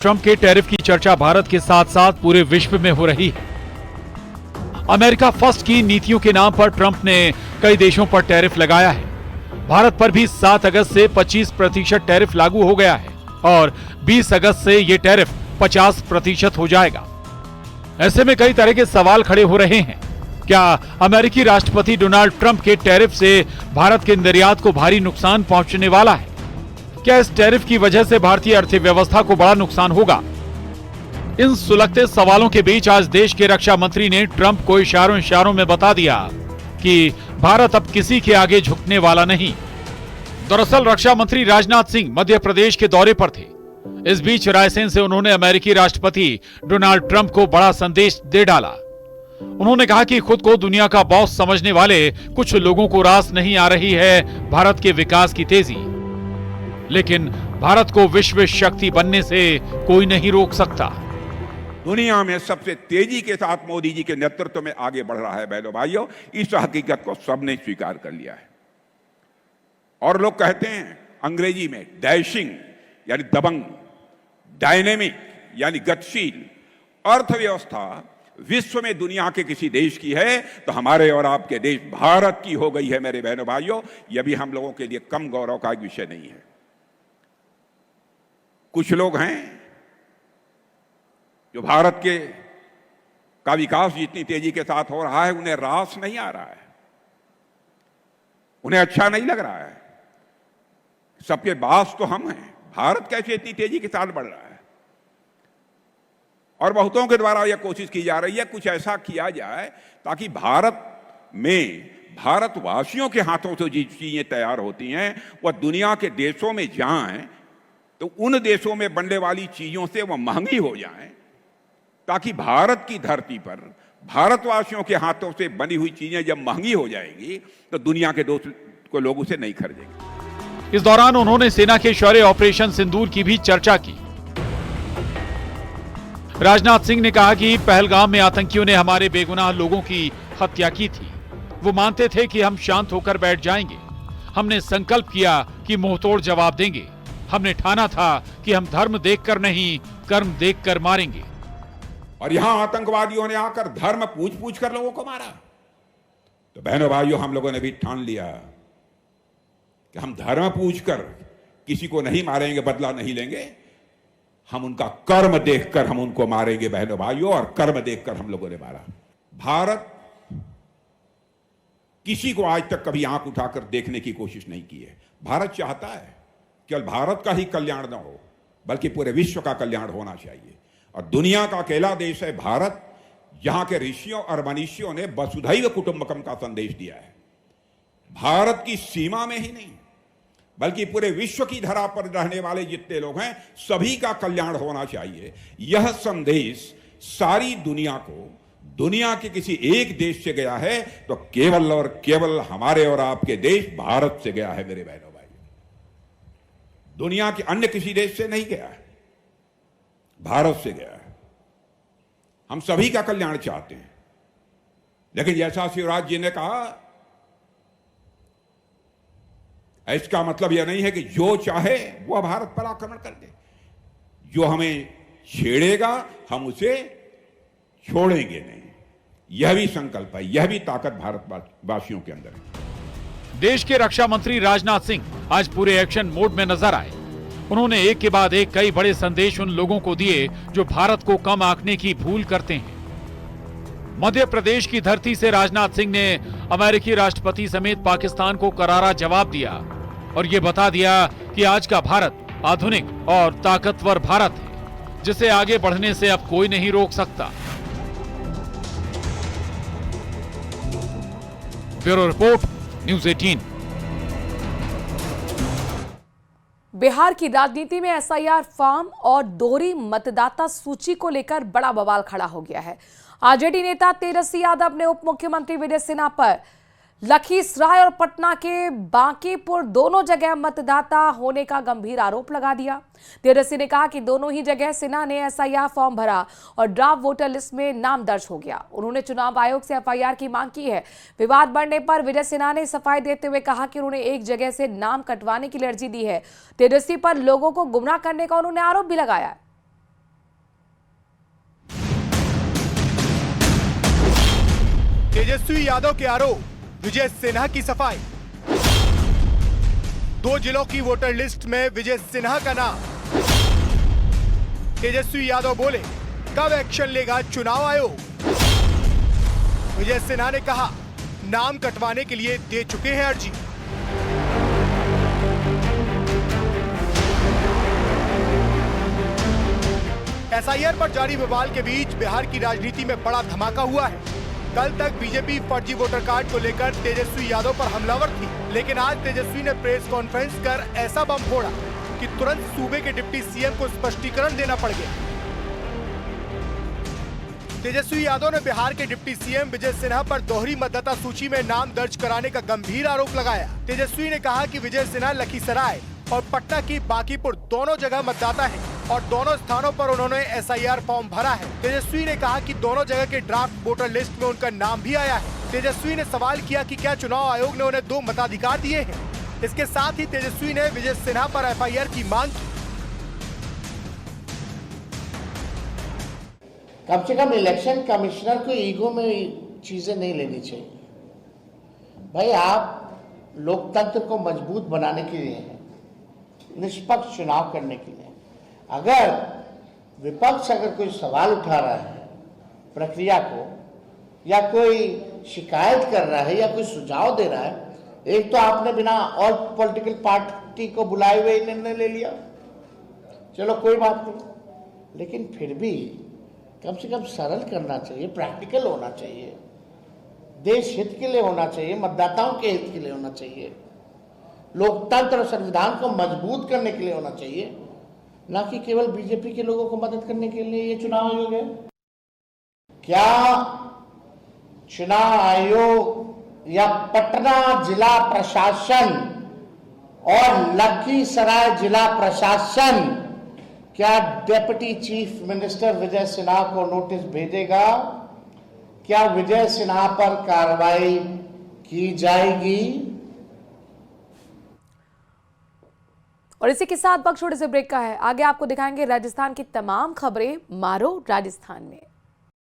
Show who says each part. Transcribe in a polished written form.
Speaker 1: Trump के tariff की चर्चा भारत के साथ साथ पूरे विश्व में हो रही है। अमेरिका फर्स्ट की नीतियों के नाम पर ट्रंप ने कई देशों पर टैरिफ लगाया है। भारत पर भी 7 अगस्त से 25% टैरिफ लागू हो गया है और 20 अगस्त से ये टैरिफ 50% हो जाएगा। ऐसे में कई तरह के सवाल खड़े हो रहे हैं। क्या अमेरिकी राष्ट्रपति डोनाल्ड ट्रंप के टैरिफ से भारत के निर्यात को भारी नुकसान पहुंचने वाला है? क्या इस टैरिफ की वजह से भारतीय अर्थव्यवस्था को बड़ा नुकसान होगा? इन सुलगते सवालों के बीच आज देश के रक्षा मंत्री ने ट्रंप को इशारों में बता दिया कि भारत अब किसी के आगे झुकने वाला नहीं। दरअसल रक्षा मंत्री राजनाथ सिंह मध्य प्रदेश के दौरे पर थे। इस बीच रायसेन से उन्होंने अमेरिकी राष्ट्रपति डोनाल्ड ट्रंप को बड़ा संदेश दे डाला। उन्होंने कहा कि खुद को दुनिया का बॉस समझने वाले कुछ लोगों को रास नहीं आ रही है भारत के विकास की तेजी, लेकिन भारत को विश्व शक्ति बनने से कोई नहीं रोक सकता।
Speaker 2: दुनिया में सबसे तेजी के साथ मोदी जी के नेतृत्व में आगे बढ़ रहा है बहनों भाइयों, इस हकीकत को सबने स्वीकार कर लिया है। और लोग कहते हैं अंग्रेजी में डैशिंग यानी दबंग, डायनेमिक यानी गतिशील अर्थव्यवस्था विश्व में दुनिया के किसी देश की है तो हमारे और आपके देश भारत की हो गई है मेरे बहनों भाइयों। यह भी हम लोगों के लिए कम गौरव का एक विषय नहीं है। कुछ लोग हैं जो भारत के का विकास जितनी तेजी के साथ हो रहा है उन्हें रास नहीं आ रहा है, उन्हें अच्छा नहीं लग रहा है। सबके बास तो हम हैं, भारत कैसे इतनी तेजी के साथ बढ़ रहा है। और बहुतों के द्वारा यह कोशिश की जा रही है कुछ ऐसा किया जाए ताकि भारत में भारतवासियों के हाथों से जो चीजें तैयार होती हैं वह दुनिया के देशों में जाएं तो उन देशों में बनने वाली चीजों से वह महंगी हो जाएं, ताकि भारत की धरती पर भारतवासियों के हाथों से बनी हुई चीजें जब महंगी हो जाएंगी तो दुनिया के दोस्त को लोग उसे नहीं खरीदेंगे।
Speaker 1: इस दौरान उन्होंने सेना के शौर्य ऑपरेशन सिंदूर की भी चर्चा की। राजनाथ सिंह ने कहा कि पहलगाम में आतंकियों ने हमारे बेगुनाह लोगों की हत्या की थी। वो मानते थे कि हम शांत होकर बैठ जाएंगे। हमने संकल्प किया कि मुंहतोड़ जवाब देंगे। हमने ठाना था कि हम धर्म देखकर नहीं कर्म देखकर मारेंगे।
Speaker 2: और यहां आतंकवादियों ने आकर धर्म पूछ कर लोगों को मारा। तो बहनों भाइयों, हम लोगों ने भी ठान लिया कि हम धर्म पूछकर किसी को नहीं मारेंगे, बदला नहीं लेंगे। हम उनका कर्म देखकर हम उनको मारेंगे बहनों भाइयों, और कर्म देखकर हम लोगों ने मारा। भारत किसी को आज तक कभी आंख उठाकर देखने की कोशिश नहीं की है। भारत चाहता है केवल भारत का ही कल्याण न हो बल्कि पूरे विश्व का कल्याण होना चाहिए। और दुनिया का अकेला देश है भारत जहां के ऋषियों और मनीषियों ने वसुधैव कुटुंबकम का संदेश दिया है। भारत की सीमा में ही नहीं बल्कि पूरे विश्व की धरा पर रहने वाले जितने लोग हैं सभी का कल्याण होना चाहिए। यह संदेश सारी दुनिया को, दुनिया के किसी एक देश से गया है तो केवल और केवल हमारे और आपके देश भारत से गया है मेरे बहनों भाई। दुनिया के अन्य किसी देश से नहीं गया है, भारत से गया है। हम सभी का कल्याण चाहते हैं, लेकिन जैसा शिवराज जी ने कहा, इसका मतलब यह नहीं है कि जो चाहे वह भारत पर आक्रमण कर दे। जो हमें छेड़ेगा हम उसे छोड़ेंगे नहीं। यह भी संकल्प है, यह भी ताकत भारतवासियों के अंदर है।
Speaker 1: देश के रक्षा मंत्री राजनाथ सिंह आज पूरे एक्शन मोड में नजर आए। उन्होंने एक के बाद एक कई बड़े संदेश उन लोगों को दिए जो भारत को कम आंकने की भूल करते हैं। मध्य प्रदेश की धरती से राजनाथ सिंह ने अमेरिकी राष्ट्रपति समेत पाकिस्तान को करारा जवाब दिया और ये बता दिया कि आज का भारत आधुनिक और ताकतवर भारत है जिसे आगे बढ़ने से अब कोई नहीं रोक सकता। Bureau report, news 18।
Speaker 3: बिहार की राजनीति में एसआईआर फॉर्म और दोहरी मतदाता सूची को लेकर बड़ा बवाल खड़ा हो गया है। आरजेडी नेता तेजस्वी यादव ने उप मुख्यमंत्री विजय सिन्हा पर लखीसराय और पटना के बांकीपुर दोनों जगह मतदाता होने का गंभीर आरोप लगा दिया। तेजस्वी ने कहा कि दोनों ही जगह सिन्हा ने एसआईआर फॉर्म भरा और ड्राफ्ट वोटर लिस्ट में नाम दर्ज हो गया। उन्होंने चुनाव आयोग से एफआईआर की मांग की है। विवाद बढ़ने पर विजय सिन्हा ने सफाई देते हुए कहा कि उन्होंने एक जगह से नाम कटवाने की अर्जी दी है। तेजस्वी पर लोगों को गुमराह करने का उन्होंने आरोप भी लगाया है।
Speaker 4: तेजस्वी यादव के आरोप, विजय सिन्हा की सफाई। 2 जिलों की वोटर लिस्ट में विजय सिन्हा का नाम। तेजस्वी यादव बोले, कब एक्शन लेगा चुनाव आयोग? विजय सिन्हा ने कहा, नाम कटवाने के लिए दे चुके हैं अर्जी। एसआईआर पर जारी बवाल के बीच बिहार की राजनीति में बड़ा धमाका हुआ है। कल तक बीजेपी फर्जी वोटर कार्ड को लेकर तेजस्वी यादव पर हमलावर थी, लेकिन आज तेजस्वी ने प्रेस कॉन्फ्रेंस कर ऐसा बम फोड़ा कि तुरंत सूबे के डिप्टी सीएम को स्पष्टीकरण देना पड़ गया। तेजस्वी यादव ने बिहार के डिप्टी सीएम विजय सिन्हा पर दोहरी मतदाता सूची में नाम दर्ज कराने का गंभीर आरोप लगाया। तेजस्वी ने कहा कि विजय सिन्हा लखीसराय और पटना की बांकीपुर दोनों जगह मतदाता है और दोनों स्थानों पर उन्होंने एसआईआर फॉर्म भरा है। तेजस्वी ने कहा कि दोनों जगह के ड्राफ्ट वोटर लिस्ट में उनका नाम भी आया है। तेजस्वी ने सवाल किया कि क्या चुनाव आयोग ने उन्हें 2 मताधिकार दिए हैं। इसके साथ ही तेजस्वी ने विजय सिन्हा पर एफआईआर की मांग की।
Speaker 5: कम से कम इलेक्शन कमिश्नर को ईगो में चीजें नहीं लेनी चाहिए। भाई, आप लोकतंत्र को मजबूत बनाने के लिए हैं, निष्पक्ष चुनाव करने के लिए। अगर विपक्ष अगर कोई सवाल उठा रहा है प्रक्रिया को, या कोई शिकायत कर रहा है, या कोई सुझाव दे रहा है, एक तो आपने बिना और पॉलिटिकल पार्टी को बुलाए हुए निर्णय ले लिया, चलो कोई बात नहीं, लेकिन फिर भी कम से कम सरल करना चाहिए, प्रैक्टिकल होना चाहिए, देश हित के लिए होना चाहिए, मतदाताओं के हित के लिए होना चाहिए, लोकतंत्र और संविधान को मजबूत करने के लिए होना चाहिए, ना कि केवल बीजेपी के लोगों को मदद करने के लिए ये चुनाव आयोग है। क्या चुनाव आयोग या पटना जिला प्रशासन और लखीसराय जिला प्रशासन क्या deputy chief minister Vijay Sinha को नोटिस भेजेगा? क्या विजय सिन्हा पर कार्रवाई की जाएगी?
Speaker 3: और इसी के साथ वक्त छोटे से ब्रेक का है। आगे आपको दिखाएंगे राजस्थान की तमाम खबरें। मारो राजस्थान में।